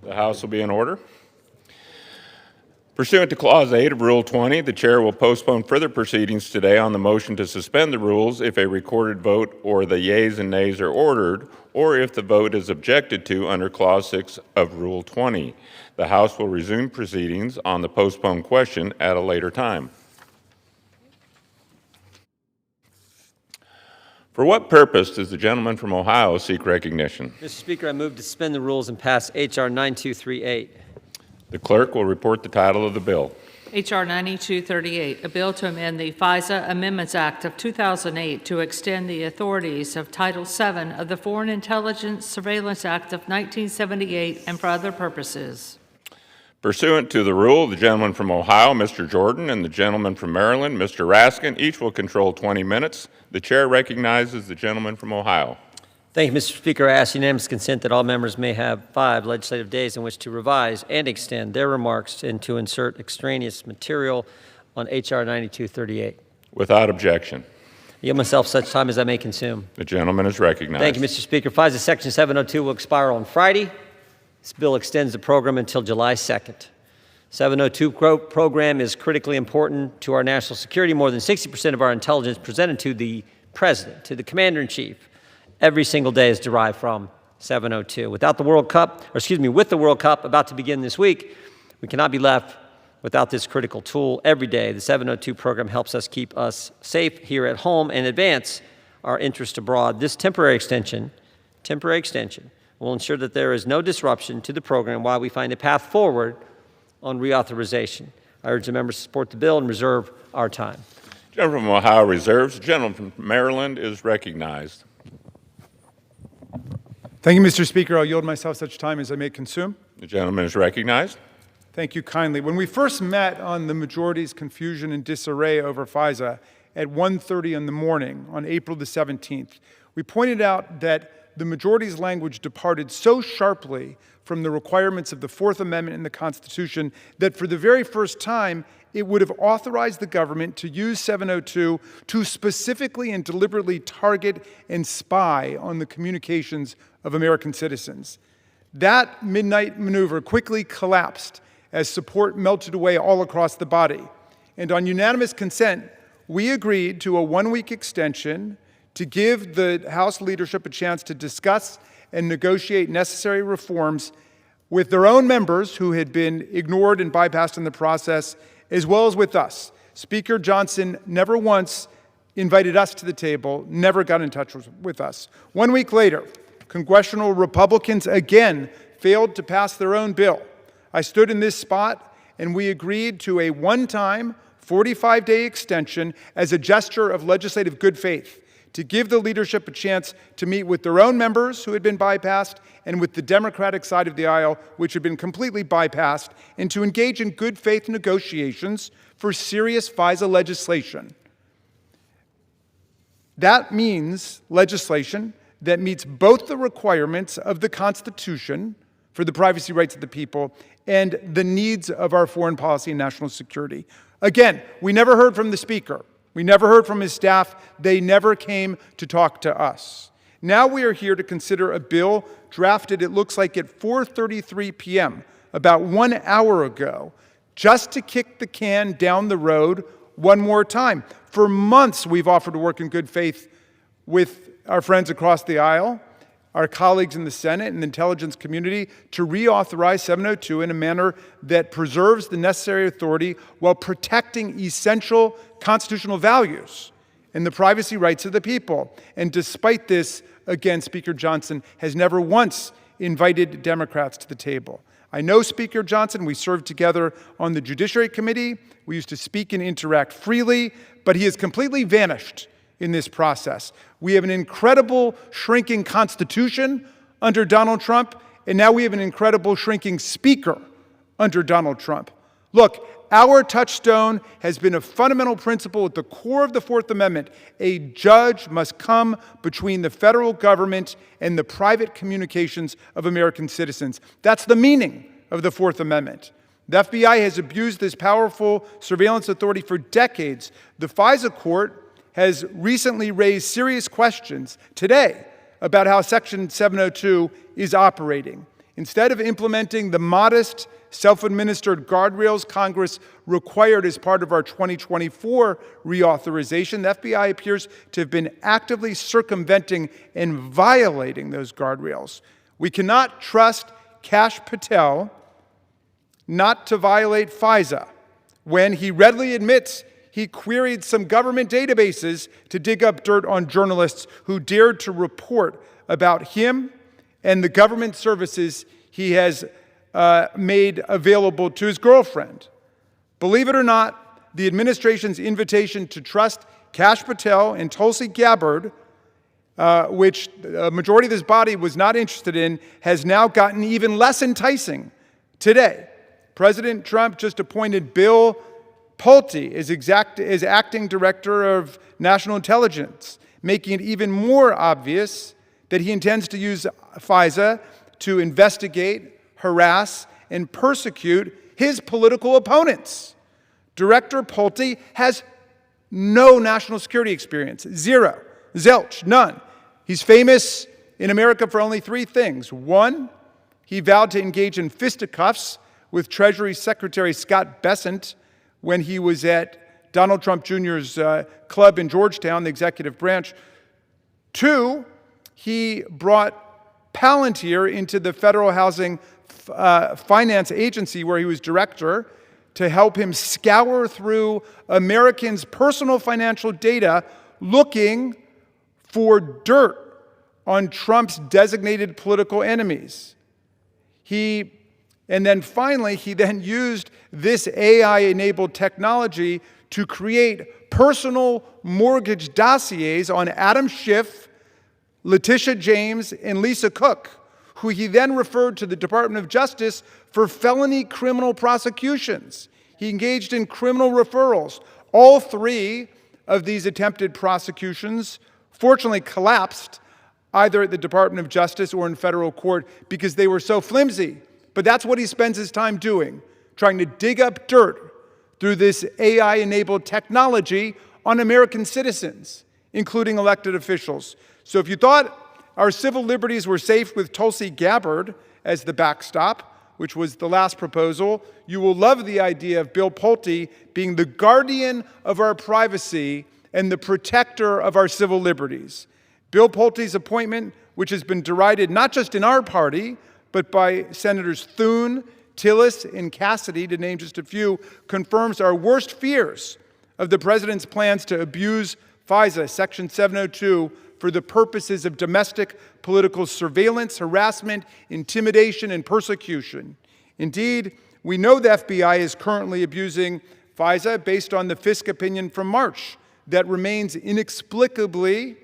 The House will be in order. Pursuant to Clause 8 of Rule 20, the Chair will postpone further proceedings today on the motion to suspend the rules if a recorded vote or the yeas and nays are ordered, or if the vote is objected to under Clause 6 of Rule 20. The House will resume proceedings on the postponed question at a later time. For what purpose does the gentleman from Ohio seek recognition? Mr. Speaker, I move to suspend the rules and pass H.R. 9238. The clerk will report the title of the bill. H.R. 9238, a bill to amend the FISA Amendments Act of 2008 to extend the authorities of Title VII of the Foreign Intelligence Surveillance Act of 1978 and for other purposes. Pursuant to the rule, the gentleman from Ohio, Mr. Jordan, and the gentleman from Maryland, Mr. Raskin, each will control 20 minutes. The Chair recognizes the gentleman from Ohio. Thank you, Mr. Speaker. I ask unanimous consent that all members may have 5 legislative days in which to revise and extend their remarks and to insert extraneous material on H.R. 9238. Without objection. I yield myself such time as I may consume. The gentleman is recognized. Thank you, Mr. Speaker. FISA Section 702 will expire on Friday. This bill extends the program until July 2nd. 702 program is critically important to our national security. More than 60% of our intelligence presented to the President, to the Commander-in-Chief, every single day is derived from 702. With the World Cup about to begin this week, we cannot be left without this critical tool. Every day, the 702 program helps us keep us safe here at home and advance our interest abroad. This temporary extension will ensure that there is no disruption to the program while we find a path forward on reauthorization. I urge the members to support the bill and reserve our time. The gentleman from Ohio reserves. The gentleman from Maryland is recognized. Thank you, Mr. Speaker. I'll yield myself such time as I may consume. The gentleman is recognized. Thank you kindly. When we first met on the majority's confusion and disarray over FISA at 1:30 in the morning on April the 17th, we pointed out that the majority's language departed so sharply from the requirements of the Fourth Amendment in the Constitution that for the very first time, it would have authorized the government to use 702 to specifically and deliberately target and spy on the communications of American citizens. That midnight maneuver quickly collapsed as support melted away all across the body. And on unanimous consent, we agreed to a one-week extension to give the House leadership a chance to discuss and negotiate necessary reforms with their own members who had been ignored and bypassed in the process, as well as with us. Speaker Johnson never once invited us to the table, never got in touch with us. 1 week later, congressional Republicans again failed to pass their own bill. I stood in this spot and we agreed to a one-time 45-day extension as a gesture of legislative good faith to give the leadership a chance to meet with their own members who had been bypassed and with the Democratic side of the aisle, which had been completely bypassed, and to engage in good faith negotiations for serious FISA legislation. That means legislation that meets both the requirements of the Constitution for the privacy rights of the people and the needs of our foreign policy and national security. Again, we never heard from the Speaker. We never heard from his staff. They never came to talk to us. Now we are here to consider a bill drafted, it looks like, at 4:33 p.m., about 1 hour ago, just to kick the can down the road one more time. For months, we've offered to work in good faith with our friends across the aisle, our colleagues in the Senate and the intelligence community, to reauthorize 702 in a manner that preserves the necessary authority while protecting essential constitutional values and the privacy rights of the people. And despite this, again, Speaker Johnson has never once invited Democrats to the table. I know Speaker Johnson. We served together on the Judiciary Committee. We used to speak and interact freely, but he has completely vanished in this process. We have an incredible shrinking Constitution under Donald Trump, and now we have an incredible shrinking Speaker under Donald Trump. Look, our touchstone has been a fundamental principle at the core of the Fourth Amendment. A judge must come between the federal government and the private communications of American citizens. That's the meaning of the Fourth Amendment. The FBI has abused this powerful surveillance authority for decades. The FISA court has recently raised serious questions today about how Section 702 is operating. Instead of implementing the modest, self-administered guardrails Congress required as part of our 2024 reauthorization, the FBI appears to have been actively circumventing and violating those guardrails. We cannot trust Kash Patel not to violate FISA when he readily admits he queried some government databases to dig up dirt on journalists who dared to report about him and the government services he has made available to his girlfriend. Believe it or not, the administration's invitation to trust Kash Patel and Tulsi Gabbard, which a majority of this body was not interested in, has now gotten even less enticing today. President Trump just appointed Bill Pulte as acting director of national intelligence, making it even more obvious that he intends to use FISA to investigate, harass, and persecute his political opponents. Director Pulte has no national security experience. Zero. Zilch. None. He's famous in America for only three things. One, he vowed to engage in fisticuffs with Treasury Secretary Scott Bessent when he was at Donald Trump Jr.'s club in Georgetown, the executive branch. Two, he brought Palantir into the Federal Housing Finance Agency, where he was director, to help him scour through Americans' personal financial data looking for dirt on Trump's designated political enemies. And then finally, he then used this AI-enabled technology to create personal mortgage dossiers on Adam Schiff, Letitia James, and Lisa Cook, who he then referred to the Department of Justice for felony criminal prosecutions. He engaged in criminal referrals. All three of these attempted prosecutions fortunately collapsed either at the Department of Justice or in federal court because they were so flimsy. But that's what he spends his time doing, trying to dig up dirt through this AI-enabled technology on American citizens, including elected officials. So if you thought our civil liberties were safe with Tulsi Gabbard as the backstop, which was the last proposal, you will love the idea of Bill Pulte being the guardian of our privacy and the protector of our civil liberties. Bill Pulte's appointment, which has been derided not just in our party, but by Senators Thune, Tillis, and Cassidy, to name just a few, confirms our worst fears of the president's plans to abuse FISA, Section 702, for the purposes of domestic political surveillance, harassment, intimidation, and persecution. Indeed, we know the FBI is currently abusing FISA based on the Fisk opinion from March that remains inexplicably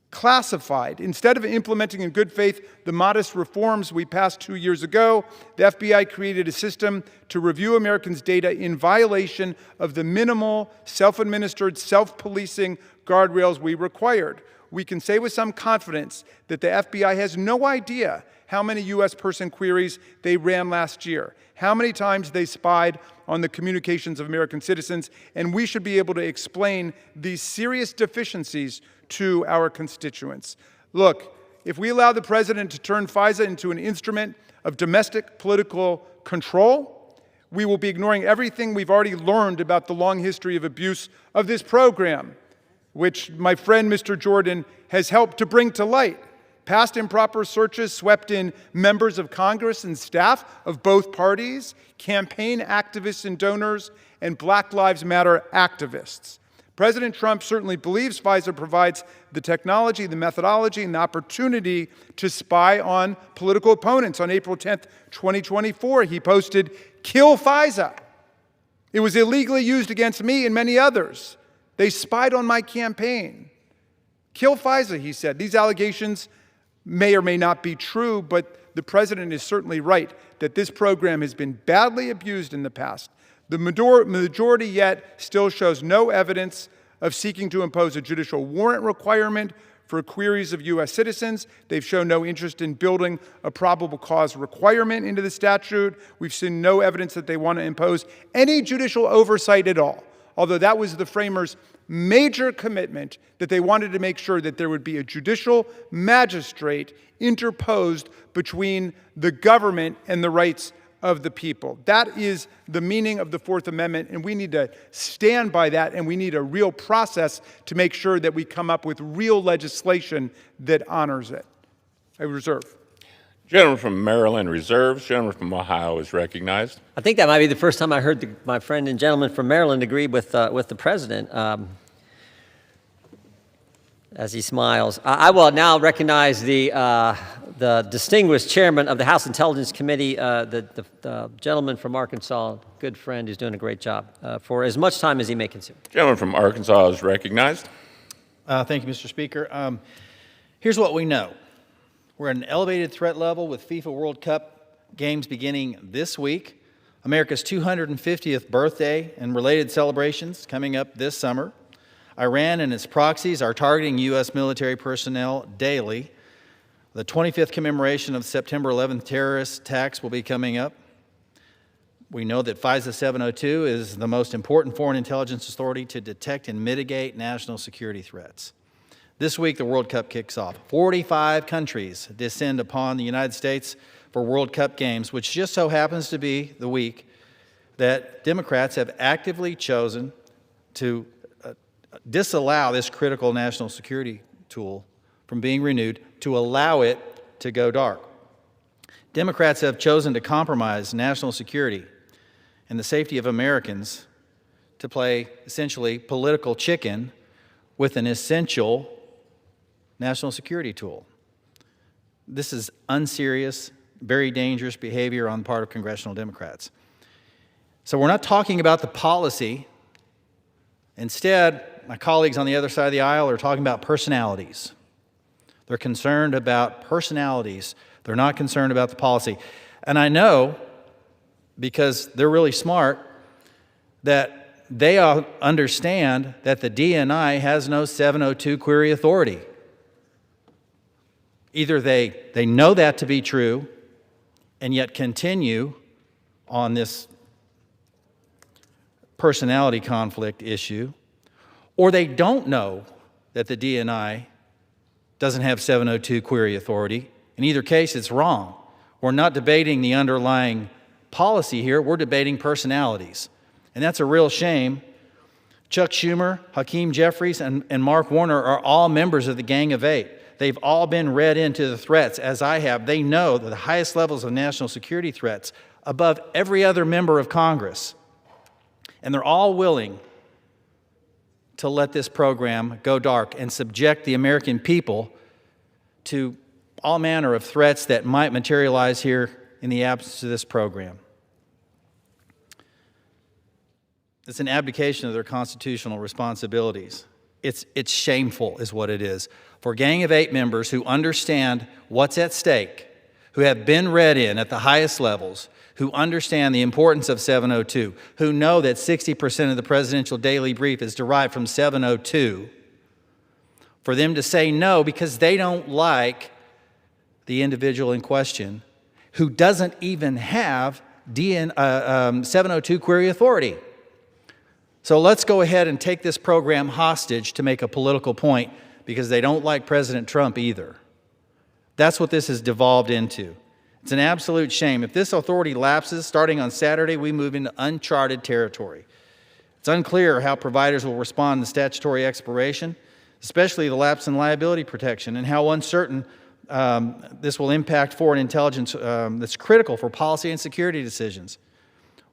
classified. Instead of implementing in good faith the modest reforms we passed 2 years ago, the FBI created a system to review Americans' data in violation of the minimal, self-administered, self-policing guardrails we required. We can say with some confidence that the FBI has no idea how many U.S. person queries they ran last year, how many times they spied on the communications of American citizens, and we should be able to explain these serious deficiencies to our constituents. Look, if we allow the president to turn FISA into an instrument of domestic political control, we will be ignoring everything we've already learned about the long history of abuse of this program, which my friend Mr. Jordan has helped to bring to light. Past improper searches swept in members of Congress and staff of both parties, campaign activists and donors, and Black Lives Matter activists. President Trump certainly believes FISA provides the technology, the methodology, and the opportunity to spy on political opponents. On April 10th, 2024, he posted, "Kill FISA. It was illegally used against me and many others. They spied on my campaign." Kill FISA, he said. These allegations may or may not be true, but the president is certainly right that this program has been badly abused in the past. The majority yet still shows no evidence of seeking to impose a judicial warrant requirement for queries of U.S. citizens. They've shown no interest in building a probable cause requirement into the statute. We've seen no evidence that they want to impose any judicial oversight at all although that was the framers' major commitment, that they wanted to make sure that there would be a judicial magistrate interposed between the government and the rights of the people. That is the meaning of the Fourth Amendment, and we need to stand by that, and we need a real process to make sure that we come up with real legislation that honors it. I reserve. Gentleman from Maryland reserves. Gentleman from Ohio is recognized. I think that might be the first time I heard my friend and gentleman from Maryland agree with the president. As he smiles, I will now recognize the distinguished chairman of the House Intelligence Committee, the gentleman from Arkansas, good friend who's doing a great job, for as much time as he may consume. Gentleman from Arkansas is recognized. Thank you, Mr. Speaker. Here's what we know. We're at an elevated threat level with FIFA World Cup games beginning this week, America's 250th birthday and related celebrations coming up this summer. Iran and its proxies are targeting U.S. military personnel daily. The 25th commemoration of September 11th terrorist attacks will be coming up. We know that FISA 702 is the most important foreign intelligence authority to detect and mitigate national security threats. This week, the World Cup kicks off. 45 countries descend upon the United States for World Cup games, which just so happens to be the week that Democrats have actively chosen to disallow this critical national security tool from being renewed, to allow it to go dark. Democrats have chosen to compromise national security and the safety of Americans to play essentially political chicken with an essential national security tool. This is unserious, very dangerous behavior on the part of congressional Democrats. So we're not talking about the policy. Instead, my colleagues on the other side of the aisle are talking about personalities. They're concerned about personalities. They're not concerned about the policy. And I know, because they're really smart, that they understand that the DNI has no 702 query authority. Either they know that to be true and yet continue on this personality conflict issue, or they don't know that the DNI doesn't have 702 query authority. In either case, it's wrong. We're not debating the underlying policy here. We're debating personalities. And that's a real shame. Chuck Schumer, Hakeem Jeffries, and Mark Warner are all members of the Gang of Eight. They've all been read into the threats, as I have. They know the highest levels of national security threats above every other member of Congress. And they're all willing to let this program go dark and subject the American people to all manner of threats that might materialize here in the absence of this program. It's an abdication of their constitutional responsibilities. It's shameful is what it is. For Gang of Eight members who understand what's at stake, who have been read in at the highest levels, who understand the importance of 702, who know that 60% of the presidential daily brief is derived from 702, for them to say no because they don't like the individual in question who doesn't even have 702 query authority. So let's go ahead and take this program hostage to make a political point because they don't like President Trump either. That's what this has devolved into. It's an absolute shame. If this authority lapses, starting on Saturday, we move into uncharted territory. It's unclear how providers will respond to statutory expiration, especially the lapse in liability protection, and how uncertain this will impact foreign intelligence that's critical for policy and security decisions.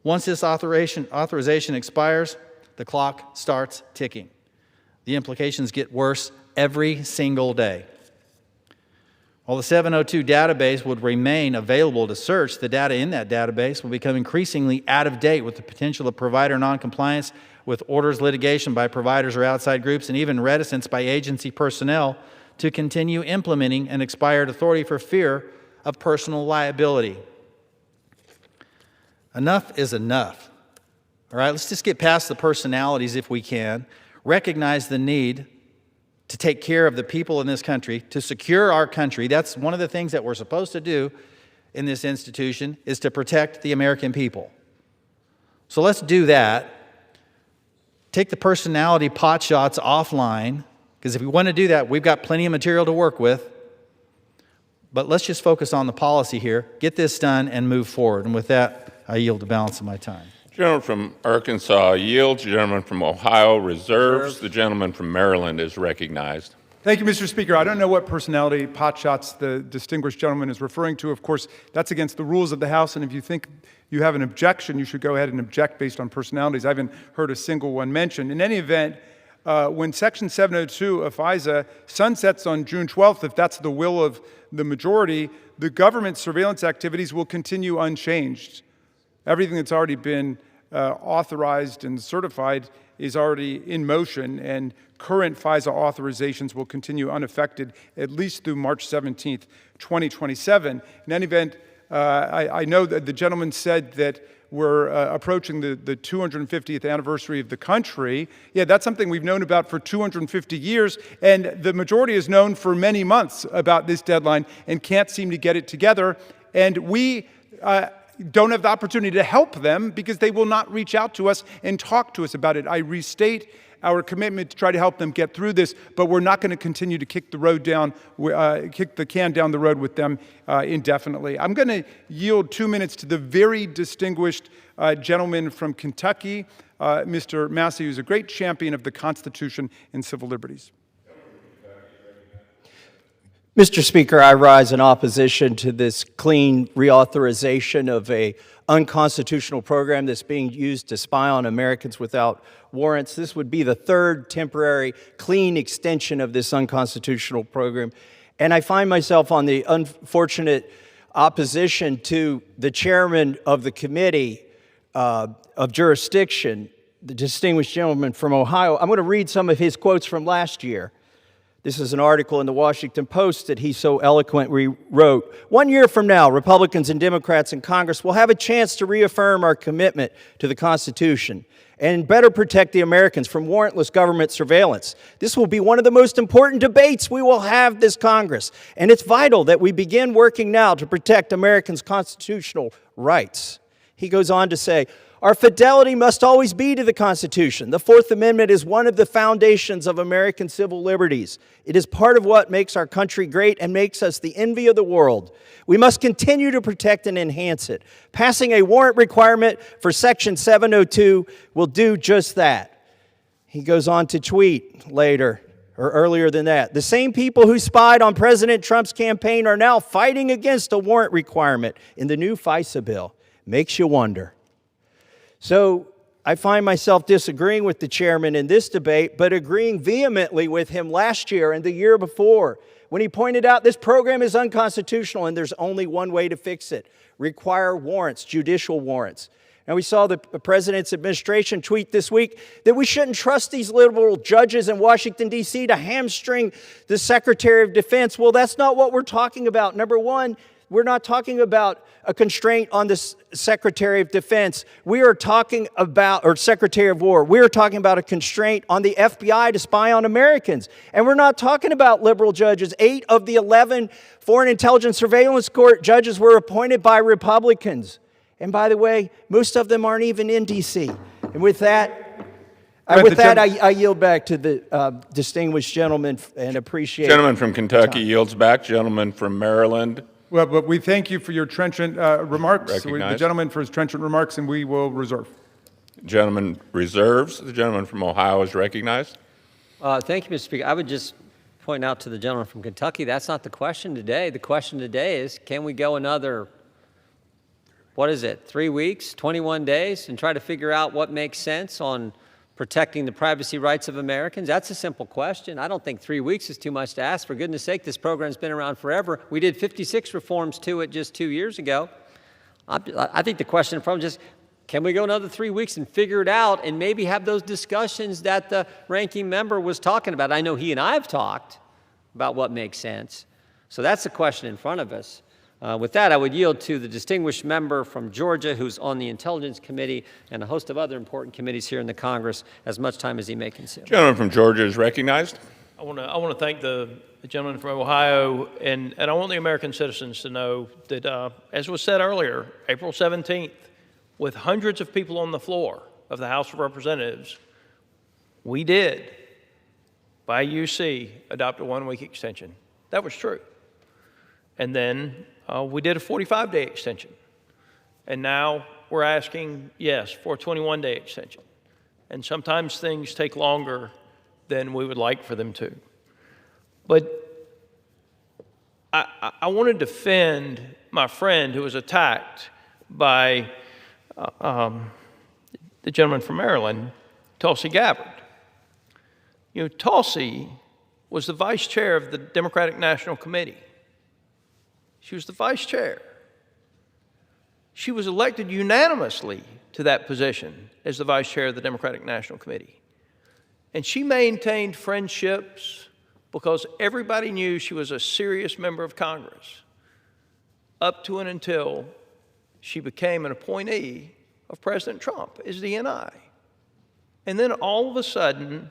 Once this authorization expires, the clock starts ticking. The implications get worse every single day. While the 702 database would remain available to search, the data in that database will become increasingly out of date with the potential of provider noncompliance with orders, litigation by providers or outside groups, and even reticence by agency personnel to continue implementing an expired authority for fear of personal liability. Enough is enough. All right, let's just get past the personalities if we can. Recognize the need to take care of the people in this country, to secure our country. That's one of the things that we're supposed to do in this institution, is to protect the American people. So let's do that. take the personality pot shots offline, because if we want to do that, we've got plenty of material to work with. But let's just focus on the policy here, get this done, and move forward. And with that, I yield the balance of my time. The gentleman from Arkansas yields. The gentleman from Ohio reserves. The gentleman from Maryland is recognized. Thank you, Mr. Speaker. I don't know what personality potshots the distinguished gentleman is referring to. Of course, that's against the rules of the House, and if you think you have an objection, you should go ahead and object based on personalities. I haven't heard a single one mentioned. In any event, when Section 702 of FISA sunsets on June 12th, if that's the will of the majority, the government's surveillance activities will continue unchanged. Everything that's already been authorized and certified is already in motion, and current FISA authorizations will continue unaffected at least through March 17th, 2027. In any event, I know that the gentleman said that we're approaching the 250th anniversary of the country. Yeah, that's something we've known about for 250 years, and the majority has known for many months about this deadline and can't seem to get it together. And we don't have the opportunity to help them because they will not reach out to us and talk to us about it. I restate our commitment to try to help them get through this, but we're not going to continue to kick the can down the road with them indefinitely. I'm going to yield 2 minutes to the very distinguished gentleman from Kentucky, Mr. Massey, who's a great champion of the Constitution and civil liberties. Mr. Speaker, I rise in opposition to this clean reauthorization of a unconstitutional program that's being used to spy on Americans without warrants. This would be the third temporary clean extension of this unconstitutional program. And I find myself on the unfortunate opposition to the chairman of the committee of jurisdiction, the distinguished gentleman from Ohio. I'm going to read some of his quotes from last year. This is an article in the Washington Post that he so eloquently wrote. 1 year from now, Republicans and Democrats in Congress will have a chance to reaffirm our commitment to the Constitution and better protect the Americans from warrantless government surveillance. This will be one of the most important debates we will have this Congress, and it's vital that we begin working now to protect Americans' constitutional rights. He goes on to say, our fidelity must always be to the Constitution. The Fourth Amendment is one of the foundations of American civil liberties. It is part of what makes our country great and makes us the envy of the world. We must continue to protect and enhance it. Passing a warrant requirement for Section 702 will do just that. He goes on to tweet later, or earlier than that. The same people who spied on President Trump's campaign are now fighting against a warrant requirement in the new FISA bill. Makes you wonder. So I find myself disagreeing with the chairman in this debate, but agreeing vehemently with him last year and the year before when he pointed out this program is unconstitutional and there's only one way to fix it: require warrants, judicial warrants. And we saw the president's administration tweet this week that we shouldn't trust these liberal judges in Washington, D.C. to hamstring the Secretary of Defense. Well, that's not what we're talking about. Number one, we're not talking about a constraint on the Secretary of Defense. We are talking about, or Secretary of War, we are talking about a constraint on the FBI to spy on Americans. And we're not talking about liberal judges. 8 of the 11 Foreign Intelligence Surveillance Court judges were appointed by Republicans. And by the way, most of them aren't even in D.C. And with that, I yield back to the distinguished gentleman and appreciate Gentleman from Kentucky yields back. Gentleman from Maryland. Well, but we thank you for your trenchant remarks. Recognized. The gentleman for his trenchant remarks, and we will reserve. Gentleman reserves. The gentleman from Ohio is recognized. Thank you, Mr. Speaker. I would just point out to the gentleman from Kentucky, that's not the question today. The question today is, can we go another, 3 weeks, 21 days, and try to figure out what makes sense on protecting the privacy rights of Americans? That's a simple question. I don't think 3 weeks is too much to ask. For goodness sake, this program's been around forever. We did 56 reforms to it just 2 years ago. I think the question from just, can we go another 3 weeks and figure it out and maybe have those discussions that the ranking member was talking about? I know he and I have talked about what makes sense. So that's the question in front of us. With that, I would yield to the distinguished member from Georgia who's on the Intelligence Committee and a host of other important committees here in the Congress as much time as he may consume. Gentleman from Georgia is recognized. I want to thank the gentleman from Ohio, and I want the American citizens to know that, as was said earlier, April 17th, with hundreds of people on the floor of the House of Representatives, we did, by UC, adopt a 1-week extension. That was true. And then we did a 45-day extension. And now we're asking, yes, for a 21-day extension. And sometimes things take longer than we would like for them to. But I want to defend my friend who was attacked by the gentleman from Maryland, Tulsi Gabbard. You know, Tulsi was the vice chair of the Democratic National Committee. She was the vice chair. She was elected unanimously to that position as the vice chair of the Democratic National Committee. And she maintained friendships because everybody knew she was a serious member of Congress, up to and until she became an appointee of President Trump as DNI. And then all of a sudden,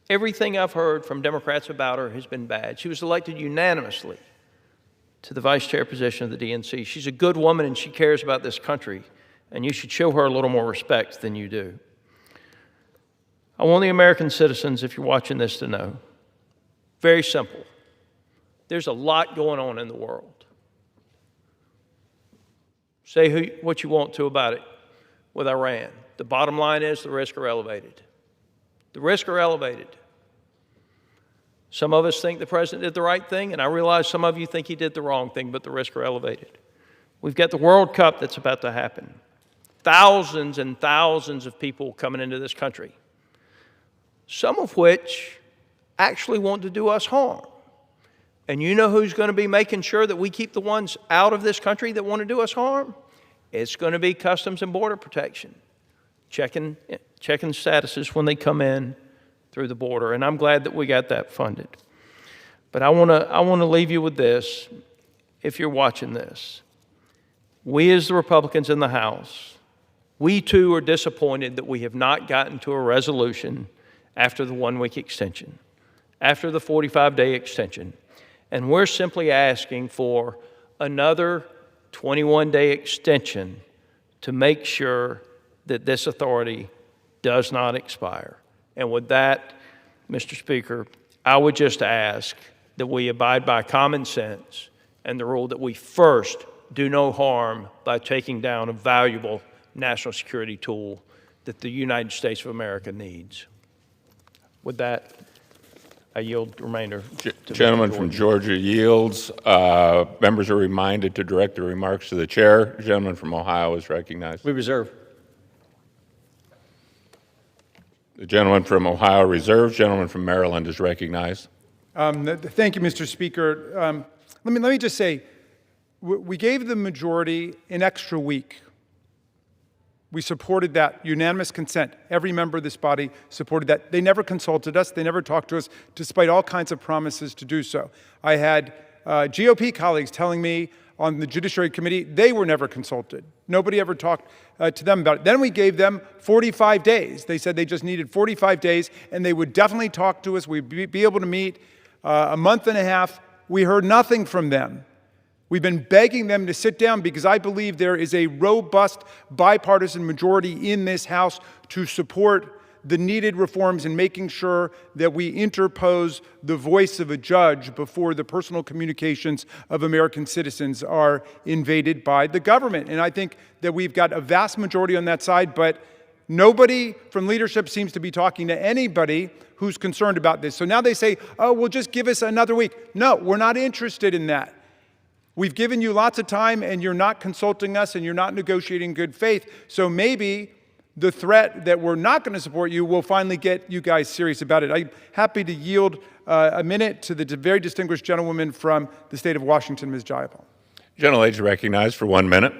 everything I've heard from Democrats about her has been bad. She was elected unanimously to the vice chair position of the DNC. She's a good woman and she cares about this country, and you should show her a little more respect than you do. I want the American citizens, if you're watching this, to know, very simple, there's a lot going on in the world. Say what you want to about it with Iran. The bottom line is the risks are elevated. The risks are elevated. Some of us think the president did the right thing, and I realize some of you think he did the wrong thing, but the risks are elevated. We've got the World Cup that's about to happen. Thousands and thousands of people coming into this country, some of which actually want to do us harm. And you know who's going to be making sure that we keep the ones out of this country that want to do us harm? It's going to be Customs and Border Protection, checking statuses when they come in through the border, and I'm glad that we got that funded. But I want to leave you with this, if you're watching this. We as the Republicans in the House, we too are disappointed that we have not gotten to a resolution after the 1-week extension, after the 45-day extension. And we're simply asking for another 21-day extension to make sure that this authority does not expire. And with that, Mr. Speaker, I would just ask that we abide by common sense and the rule that we first do no harm by taking down a valuable national security tool that the United States of America needs. With that, I yield the remainder to Gentleman Mr. from Jordan. Georgia yields. Members are reminded to direct their remarks to the chair. The gentleman from Ohio is recognized. We reserve. The gentleman from Ohio reserves. Gentleman from Maryland is recognized. Thank you, Mr. Speaker. Let me just say, we gave the majority an extra week. We supported that, unanimous consent. Every member of this body supported that. They never consulted us. They never talked to us, despite all kinds of promises to do so. I had GOP colleagues telling me on the Judiciary Committee they were never consulted. Nobody ever talked to them about it. Then we gave them 45 days. They said they just needed 45 days, and they would definitely talk to us. We'd be able to meet a month and a half. We heard nothing from them. We've been begging them to sit down because I believe there is a robust bipartisan majority in this House to support the needed reforms in making sure that we interpose the voice of a judge before the personal communications of American citizens are invaded by the government. And I think that we've got a vast majority on that side, but nobody from leadership seems to be talking to anybody who's concerned about this. So now they say, oh, well, just give us another week. No, we're not interested in that. We've given you lots of time, and you're not consulting us, and you're not negotiating in good faith. So maybe the threat that we're not going to support you will finally get you guys serious about it. I'm happy to yield a minute to the very distinguished gentlewoman from the state of Washington, Ms. Jayapal. Gentlelady is recognized for 1 minute.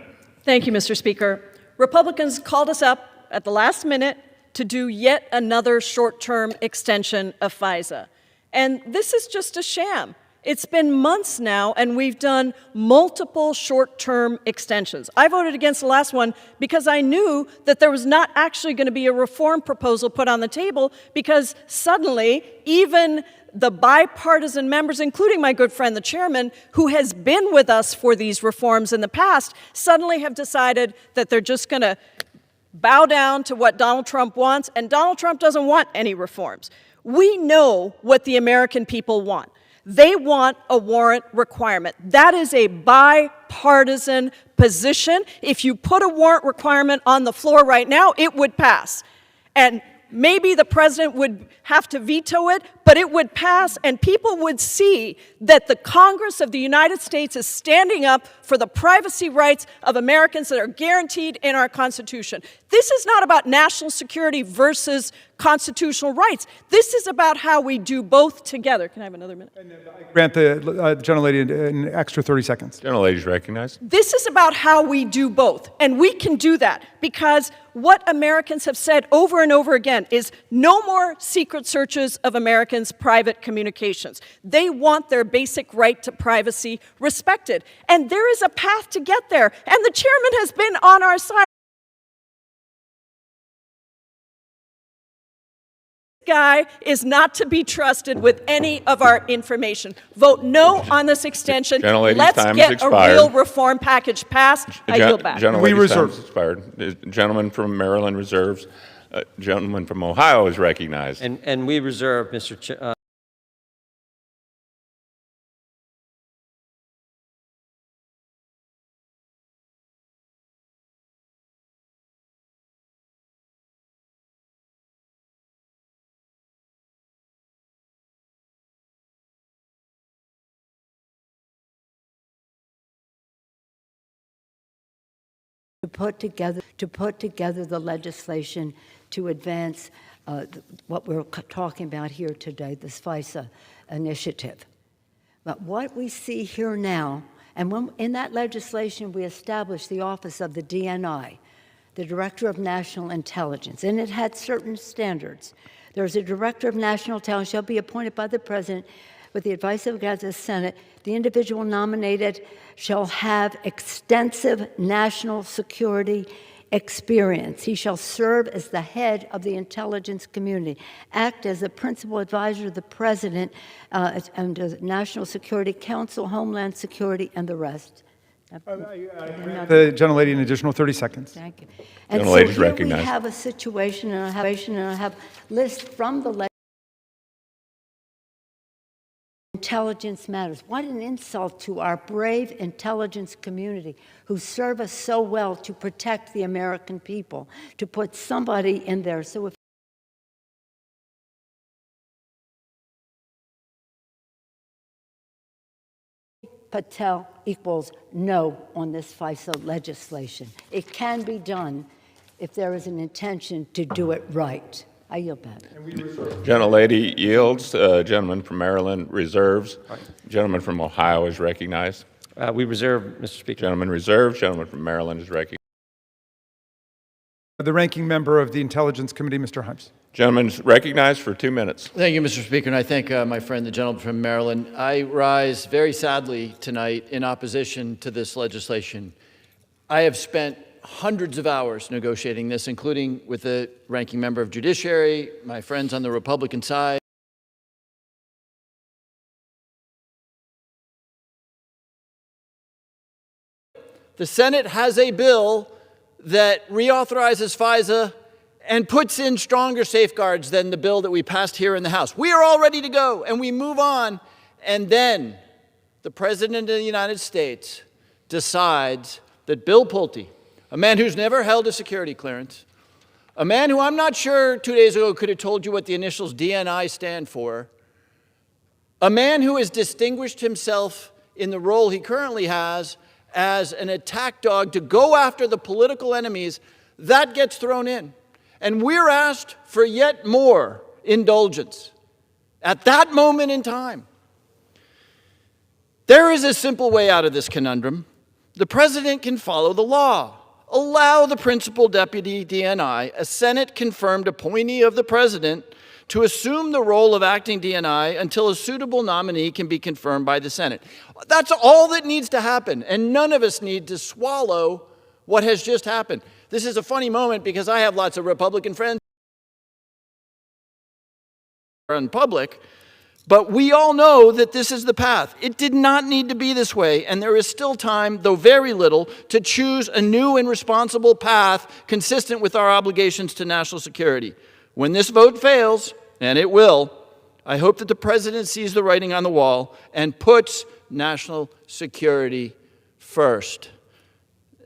Thank you, Mr. Speaker. Republicans called us up at the last minute to do yet another short-term extension of FISA. And this is just a sham. It's been months now, and we've done multiple short-term extensions. I voted against the last one because I knew that there was not actually going to be a reform proposal put on the table, because suddenly even the bipartisan members, including my good friend, the chairman, who has been with us for these reforms in the past, suddenly have decided that they're just going to bow down to what Donald Trump wants, and Donald Trump doesn't want any reforms. We know what the American people want. They want a warrant requirement. That is a bipartisan position. If you put a warrant requirement on the floor right now, it would pass. And maybe the president would have to veto it, but it would pass, and people would see that the Congress of the United States is standing up for the privacy rights of Americans that are guaranteed in our Constitution. This is not about national security versus constitutional rights. This is about how we do both together. Can I have another minute? Grant the gentlelady an extra 30 seconds. Gentlelady is recognized. This is about how we do both, and we can do that because what Americans have said over and over again is no more secret searches of Americans' private communications. They want their basic right to privacy respected, and there is a path to get there, and the chairman has been on our side. This guy is not to be trusted with any of our information. Vote no on this extension. Gentlelady's Let's time get has a expired. real reform package passed. I yield back. Gentlelady's time has expired. The gentleman from Maryland reserves. Gentleman from Ohio is recognized. And we reserve, Mr. to put together the legislation to advance what we're talking about here today, this FISA initiative. But what we see here now, and when in that legislation we established the office of the DNI, the Director of National Intelligence, and it had certain standards. There's a Director of National Intelligence shall be appointed by the President with the advice of the Senate. The individual nominated shall have extensive national security experience. He shall serve as the head of the intelligence community, act as the principal advisor of the President and the National Security Council, Homeland Security, and the rest. The gentlelady an additional 30 seconds. Thank you. And so Gentlelady's here recognized. we have a situation, and I have lists from the Intelligence Matters. What an insult to our brave intelligence community who serve us so well to protect the American people, to put somebody in there. So if Patel equals no on this FISA legislation. It can be done if there is an intention to do it right. I yield back. Gentlelady yields. Gentleman from Maryland reserves. Gentleman from Ohio is recognized. We reserve, Mr. Speaker. Gentleman reserves. Gentleman from Maryland is recognized. The ranking member of the Intelligence Committee, Mr. Himes. Gentleman's recognized for 2 minutes. Thank you, Mr. Speaker, and I thank my friend, the gentleman from Maryland. I rise very sadly tonight in opposition to this legislation. I have spent hundreds of hours negotiating this, including with the ranking member of Judiciary, my friends on the Republican side. The Senate has a bill that reauthorizes FISA and puts in stronger safeguards than the bill that we passed here in the House. We are all ready to go, and we move on, and then the President of the United States decides that Bill Pulte, a man who's never held a security clearance, a man who I'm not sure 2 days ago could have told you what the initials DNI stand for, a man who has distinguished himself in the role he currently has as an attack dog to go after the political enemies, that gets thrown in. And we're asked for yet more indulgence at that moment in time. There is a simple way out of this conundrum. The President can follow the law. Allow the principal deputy DNI, a Senate-confirmed appointee of the President, to assume the role of acting DNI until a suitable nominee can be confirmed by the Senate. That's all that needs to happen, and none of us need to swallow what has just happened. This is a funny moment because I have lots of Republican friends in public, But we all know that this is the path. It did not need to be this way, and there is still time, though very little, to choose a new and responsible path consistent with our obligations to national security. When this vote fails, and it will, I hope that the President sees the writing on the wall and puts national security first.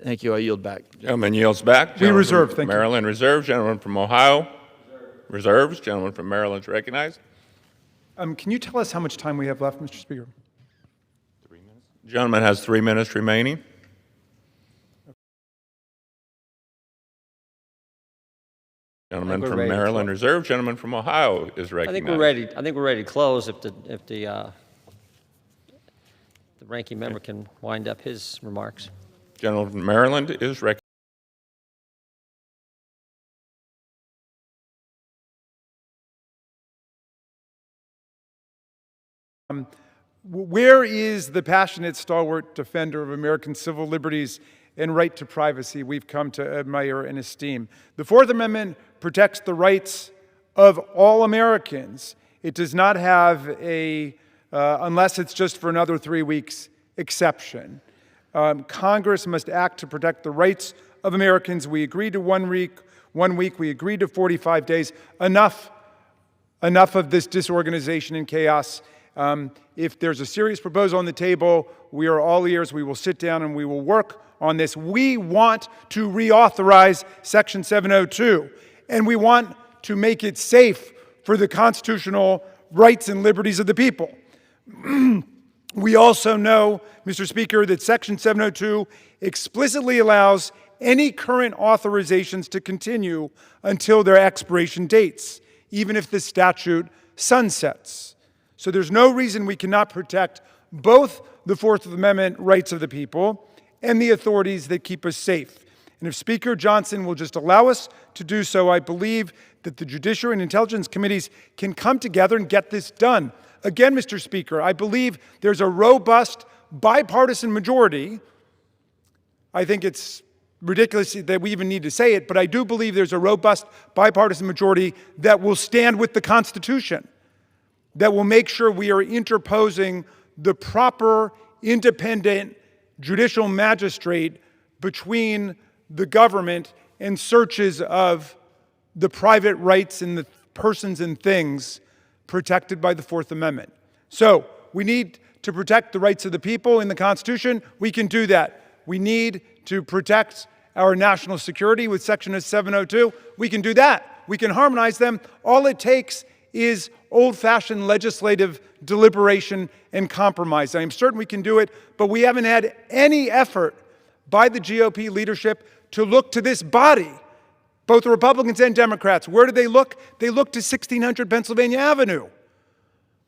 Thank you. I yield back. Gentleman yields back. We Gentleman reserve. from Thank you. Maryland reserves. Gentleman from Ohio reserves. Gentleman from Maryland is recognized. Can you tell us how much time we have left, Mr. Speaker? Gentleman has 3 minutes remaining. Gentleman we're from ready to Maryland close. reserve. Gentleman from Ohio is recognized. I think we're ready. I think we're ready to close if the ranking member can wind up his remarks. Gentleman from Maryland is recognized. Where is the passionate, stalwart defender of American civil liberties and right to privacy we've come to admire and esteem? The Fourth Amendment protects the rights of all Americans. It does not have a, unless it's just for another 3 weeks, exception. Congress must act to protect the rights of Americans. We agreed to 1 week. We agreed to 45 days. Enough of this disorganization and chaos. If there's a serious proposal on the table, we are all ears. We will sit down and we will work on this. We want to reauthorize Section 702, and we want to make it safe for the constitutional rights and liberties of the people. We also know, Mr. Speaker, that Section 702 explicitly allows any current authorizations to continue until their expiration dates, even if the statute sunsets. So there's no reason we cannot protect both the Fourth Amendment rights of the people and the authorities that keep us safe. And if Speaker Johnson will just allow us to do so, I believe that the Judiciary and Intelligence Committees can come together and get this done. Again, Mr. Speaker, I believe there's a robust bipartisan majority. I think it's ridiculous that we even need to say it, but I do believe there's a robust bipartisan majority that will stand with the Constitution, that will make sure we are interposing the proper, independent judicial magistrate between the government and searches of the private rights and the persons and things protected by the Fourth Amendment. So we need to protect the rights of the people in the Constitution. We can do that. We need to protect our national security with Section 702. We can do that. We can harmonize them. All it takes is old-fashioned legislative deliberation and compromise. I am certain we can do it, but we haven't had any effort by the GOP leadership to look to this body, both the Republicans and Democrats. Where do they look? They look to 1600 Pennsylvania Avenue.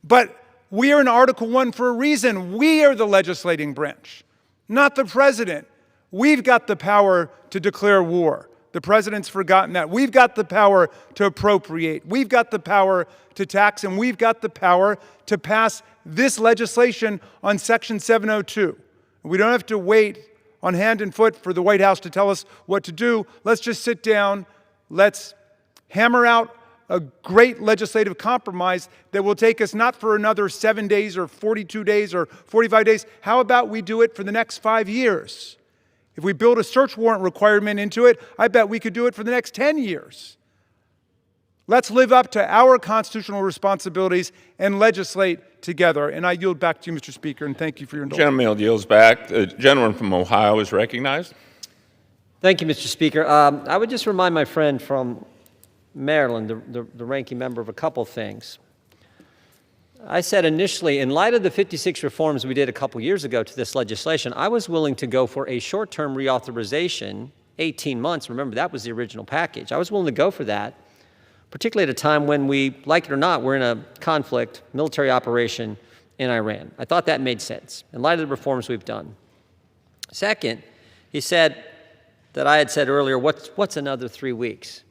But we are in Article 1 for a reason. We are the legislating branch, not the president. We've got the power to declare war. The president's forgotten that. We've got the power to appropriate. We've got the power to tax, and we've got the power to pass this legislation on Section 702. We don't have to wait on hand and foot for the White House to tell us what to do. Let's just sit down. Let's hammer out a great legislative compromise that will take us not for another 7 days or 42 days or 45 days. How about we do it for the next 5 years? If we build a search warrant requirement into it, I bet we could do it for the next 10 years. Let's live up to our constitutional responsibilities and legislate together. And I yield back to you, Mr. Speaker, and thank you for your indulgence. Gentleman yields back. The gentleman from Ohio is recognized. Thank you, Mr. Speaker. I would just remind my friend from Maryland, the ranking member, of a couple things. I said initially, in light of the 56 reforms we did a couple years ago to this legislation, I was willing to go for a short-term reauthorization, 18 months. Remember, that was the original package. I was willing to go for that, particularly at a time when we, like it or not, we're in a conflict, military operation in Iran. I thought that made sense in light of the reforms we've done. Second, he said that I had said earlier, what's another 3 weeks?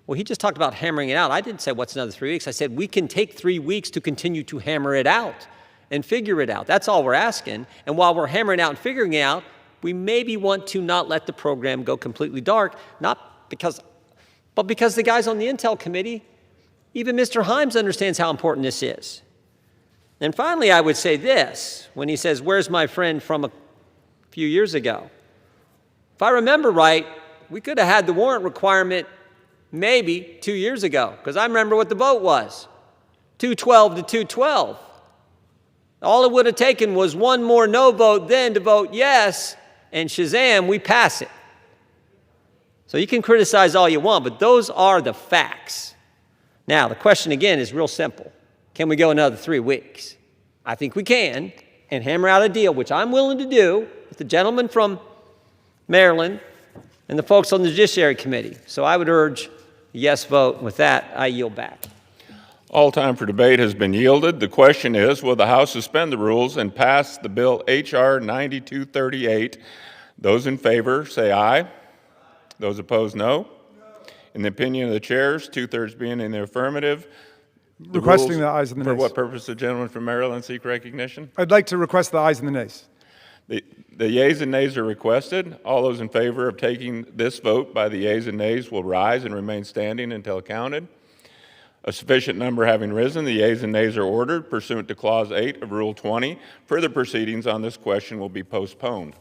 Well, he just talked about hammering it out. I didn't say what's another 3 weeks. I said we can take 3 weeks to continue to hammer it out and figure it out. That's all we're asking. And while we're hammering out and figuring it out, we maybe want to not let the program go completely dark, but because the guys on the Intel Committee, even Mr. Himes understands how important this is. And finally, I would say this, when he says, where's my friend from a few years ago? If I remember right, we could have had the warrant requirement maybe 2 years ago, because I remember what the vote was, 212 to 212. All it would have taken was one more no vote then to vote yes, and shazam, we pass it. So you can criticize all you want, but those are the facts. Now, the question again is real simple. Can we go another 3 weeks? I think we can, and hammer out a deal, which I'm willing to do with the gentleman from Maryland and the folks on the Judiciary Committee. So I would urge a yes vote. And with that, I yield back. All time for debate has been yielded. The question is, will the House suspend the rules and pass the bill H.R. 9238? Those in favor say aye. Those opposed, no. In the opinion of the chairs, 2/3 being in the affirmative. Requesting the ayes and the For nays. what purpose the gentleman from Maryland seek recognition? I'd like to request the ayes and the nays. The yeas and nays are requested. All those in favor of taking this vote by the yeas and nays will rise and remain standing until counted. A sufficient number having risen, the yeas and nays are ordered pursuant to Clause 8 of Rule 20. Further proceedings on this question will be postponed.